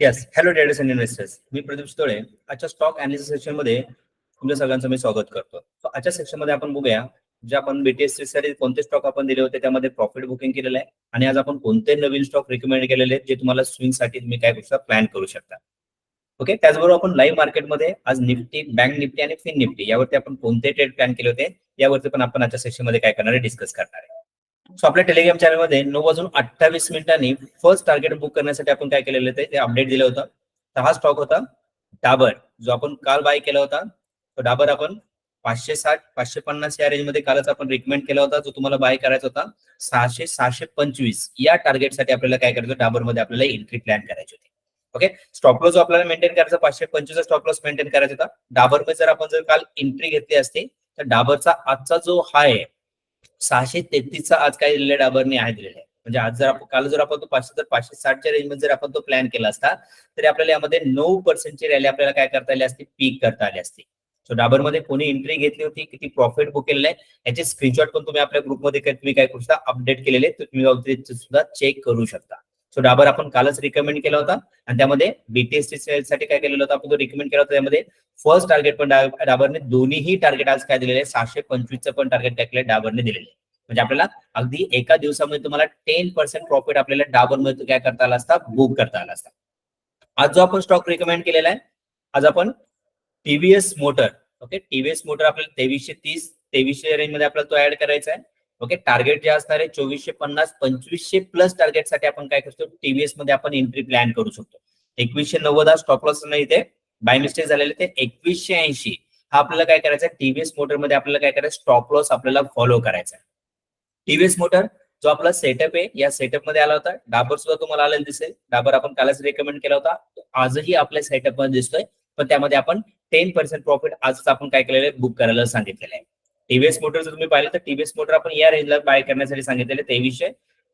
Yes, hello traders and investors. मी प्रदीप तोळे. आजच्या stock analysis section मध्ये तुमच्या सगळ्यांचं मी स्वागत करतो. So, आजच्या सेक्शन मध्ये आपण बघूया जे आपण बीटीएससी साठी कोणते स्टॉक आपण दिले होते त्यामध्ये प्रॉफिट बुकिंग केलेलं आहे आणि आज आपण कोणते नवीन स्टॉक रिकमेंड केलेले आहेत जे तुम्हाला स्विंग साठी तुम्ही काय करू शकता, प्लॅन करू शकता. ओके, त्याचबरोबर आपण लाईव्ह मार्केटमध्ये आज निफ्टी, बँक निफ्टी आणि फिन निफ्टी यावरती आपण कोणते ट्रेड प्लॅन केले होते यावरती पण आपण आजच्या सेक्शन मध्ये काय करणार आहे, डिस्कस करणार आहे. सो आपल्या टेलिग्राम चॅनलमध्ये 9:28 फर्स्ट टार्गेट बुक करण्यासाठी आपण काय केलेलं होतं ते अपडेट दिलं होतं. तर हा स्टॉक होता डाबर, जो आपण काल बाय केला होता. तो डाबर आपण 560 550 या रेंज मध्ये कालच आपण रिकमेंड केला होता, जो तुम्हाला बाय करायचा होता 600 625 या टार्गेटसाठी आपल्याला काय करायचं, डाबर मध्ये आपल्याला एंट्री प्लॅन करायची होती. ओके, स्टॉप लॉस आपल्याला मेंटेन करायचा 525 स्टॉप लॉस मेंटेन करायचा होता. डाबर मध्ये जर आपण काल एंट्री घेतली असते तर डाबरचा आजचा जो हाय आहे 633चा आज काय दिलेला डाबरने आहे दिलेला आहे. म्हणजे आज जर आपण काल जर आपण तो 560च्या रेंज मध्ये जर आपण तो प्लॅन केला असता तरी आपल्याला यामध्ये 9% रॅली आपल्याला काय करता आली असती, पीक करता आली असती. सो डाबर मध्ये कोणी एंट्री घेतली होती, किती प्रॉफिट बुक केलेलं आहे याचे स्क्रीनशॉट पण तुम्ही आपल्या ग्रुपमध्ये तुम्ही काय करू शकता, अपडेट केलेले तर तुम्ही सुद्धा चेक करू शकता. सो डाबर आपण कालच रिकमेंड केला होता आणि त्यामध्ये बीटीएससी साठी काय केलेलं होतं, आपण तो रिकमेंड केला होता. त्यामध्ये फर्स्ट टार्गेट पण डाबरने दोन्हीही टार्गेट आज काय दिलेले आहे, 625चं पण टार्गेट काय केलं डाबरने दिलेले आहे. म्हणजे आपल्याला अगदी एका दिवसामध्ये तुम्हाला 10% प्रॉफिट आपल्याला डाबरमध्ये काय करता आला असता, बुक करता आला असता. आज जो आपण स्टॉक रिकमेंड केलेला आहे, आज आपण TVS motor. Okay, TVS motor आपल्याला 2330 2300 रेंज मध्ये आपल्याला तो ऍड करायचा आहे. ओके, टार्गेट जे असणार आहे 2450 2500 प्लस टार्गेट साठी आपण काय करतो, टीव्हीएस मध्ये आपण एंट्री प्लॅन करू शकतो. 2190 हा स्टॉप लॉस नाही, इथे बाय मिस्टेक झालेले ते 2180 हा आपल्याला काय करायचा आहे, टीव्हीएस मोटर मध्ये आपल्याला काय करायचं, स्टॉप लॉस आपल्याला फॉलो करायचा आहे. टीव्हीएस मोटर जो आपला सेटअप आहे या सेटअप मध्ये आला होता. डाबर सुद्धा तुम्हाला आलेला दिसेल. डाबर आपण कालच रेकमेंड केला होता, आजही आपल्या सेटअप मध्ये दिसतोय, पण त्यामध्ये आपण 10% प्रॉफिट आज आपण काय केलेलं आहे, बुक करायला सांगितलेलं आहे. टीव्हीएस मोटर जर तुम्ही पाहिलं तर टीव्हीएस मोटर आपण या रेंजला बाय करण्यासाठी सांगितलेले 2300.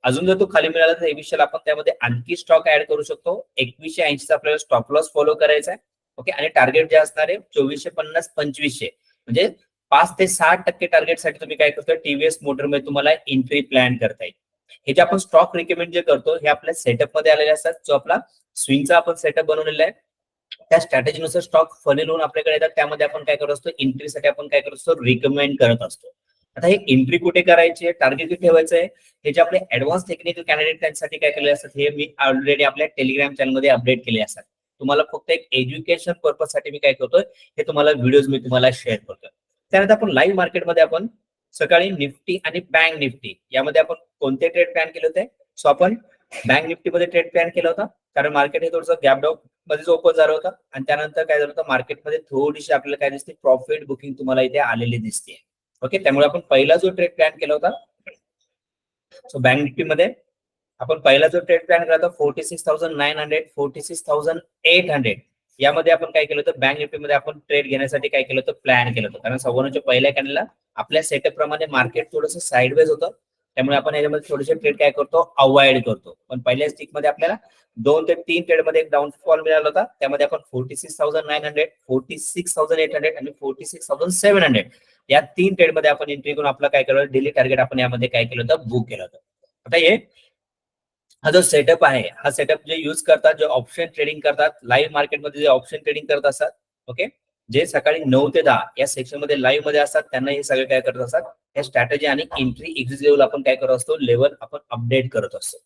अजून जर तो खाली मिळाला तर 2300 ला आपण त्यामध्ये आणखी स्टॉक ऍड करू शकतो. 2180 चा आपल्याला स्टॉप लॉस फॉलो करायचा आहे. ओके, आणि टार्गेट जे असणार आहे 2450 2500 म्हणजे 5 ते 6% टार्गेट साठी तुम्ही काय करतोय, टीव्हीएस मोटर मध्ये तुम्हाला एंट्री प्लॅन करता येईल. हे जे आपण स्टॉक रिकमेंड जे करतो हे आपल्या सेटअप मध्ये आलेले असतात. जो आपला स्विंगचा आपण सेटअप बनवलेला आहे त्या स्ट्रॅटेजीनुसार स्टॉक फनेल होऊन आपल्याकडे येतात. त्यामध्ये आपण काय करत असतो, एंट्रीसाठी आपण काय करत असतो, रिकमेंड करत असतो. आता हे एंट्री कुठे करायची आहे, टार्गेट कुठे ठेवायचं आहे, हे जे आपले ऍडव्हान्स टेक्निकल कॅन्डिडेट त्यांच्यासाठी काय केले असतात, हे मी ऑलरेडी आपल्या टेलिग्राम चॅनलमध्ये अपडेट केले असतात. तुम्हाला फक्त एक एज्युकेशन पर्पज साठी मी काय करतोय, हे तुम्हाला व्हिडिओज मी तुम्हाला शेअर करतोय. त्यानंतर आपण लाईव्ह मार्केटमध्ये आपण सकाळी निफ्टी आणि बँक निफ्टी यामध्ये आपण कोणते ट्रेड प्लॅन केले होते. सो आपण बँक निफ्टीमध्ये ट्रेड प्लॅन केला होता, कारण मार्केट हे थोडंसं गॅप डाऊन मध्ये ओपन झालं होतं आणि त्यानंतर काय झालं होतं, मार्केटमध्ये थोडीशी आपल्याला काय दिसते, प्रॉफिट बुकिंग तुम्हाला इथे आलेली दिसते. ओके, त्यामुळे आपण पहिला जो ट्रेड प्लॅन केला होता, सो बँक निफ्टी मध्ये आपण पहिला जो ट्रेड प्लॅन केला होता 46,900 46,800 यामध्ये आपण काय केलं होतं, बँक निफ्टी मध्ये आपण ट्रेड घेण्यासाठी काय केलं होतं, प्लॅन केलं होतं. कारण सव्वाच्या पहिल्या कॅन्डलला आपल्या सेटअप प्रमाणे मार्केट थोडंसं साईडवेज होतं, त्यामुळे आपण याच्यामध्ये थोडेसे ट्रेड काय करतो, अवॉइड करतो. पण पहिल्या स्टिक मध्ये आपल्याला 2 ते 3 ट्रेड मध्ये एक डाऊनफॉल मिळाला होता. त्यामध्ये आपण 46,900 46,800 आणि 46,700 या 3 ट्रेड मध्ये आपण एंट्री करून आपला काय केलं, डेली टार्गेट आपण यामध्ये काय केलं होतं, बुक केलं होतं. आता हे हा जो सेटअप आहे, हा सेटअप जे युज करतात, जे ऑप्शन ट्रेडिंग करतात लाईव्ह मार्केटमध्ये, जे ऑप्शन ट्रेडिंग करत असतात, ओके, जे सकाळी 9 ते 10 या सेक्शन मध्ये लाईव्ह मध्ये असतात, त्यांना हे सगळे काय करत असतात, हे स्ट्रॅटेजी आणि एंट्री एक्झिट लेवल आपण काय करत असतो, लेवल आपण अपडेट करत असतो.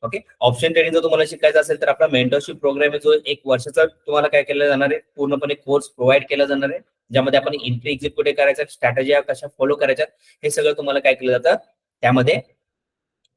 ओके, ऑप्शन ट्रेडिंग जर तुम्हाला शिकायचं असेल तर आपला मेंटरशिप प्रोग्राम आहे, जो 1 वर्षाचा तुम्हाला काय केलं जाणार आहे, पूर्णपणे कोर्स प्रोव्हाइड केला जाणार आहे, ज्यामध्ये आपण एंट्री एक्झिट कुठे करायचं, स्ट्रॅटेजी कशा फॉलो करायच्या, हे सगळं तुम्हाला काय केलं जातं, त्यामध्ये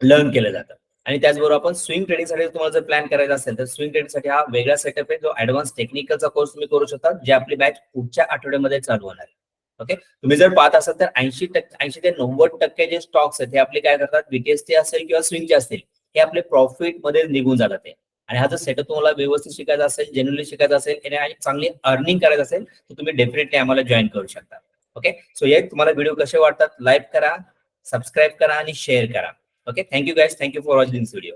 लर्न केलं जातं. आणि त्याचबरोबर आपण स्विंग ट्रेडिंगसाठी तुम्हाला जर प्लॅन करायचा असेल तर स्विंग ट्रेडिंगसाठी हा वेगळा सेटअप आहे, जो ऍडव्हान्स टेक्निकलचा कोर्स तुम्ही करू शकता, जे आपली बॅच पुढच्या आठवड्यामध्ये चालू होणार आहे. ओके, तुम्ही जर पाहत असाल तर 80 ते 90% जे स्टॉक्स आहेत, हे आपले काय करतात, बीटीएसटी असेल किंवा स्विंगचे असतील, हे आपले प्रॉफिट मध्ये निघून जातात ते. आणि हा जर सेटअप तुम्हाला व्यवस्थित शिकायचा असेल, जेन्युअली शिकायचा असेल आणि चांगली अर्निंग करायचं असेल तर तुम्ही डेफिनेटली आम्हाला जॉईन करू शकता. ओके, सो हे तुम्हाला व्हिडिओ कसे वाटतात, लाईक करा, सबस्क्राईब करा आणि शेअर करा. Okay, thank you guys. Thank you for watching this video.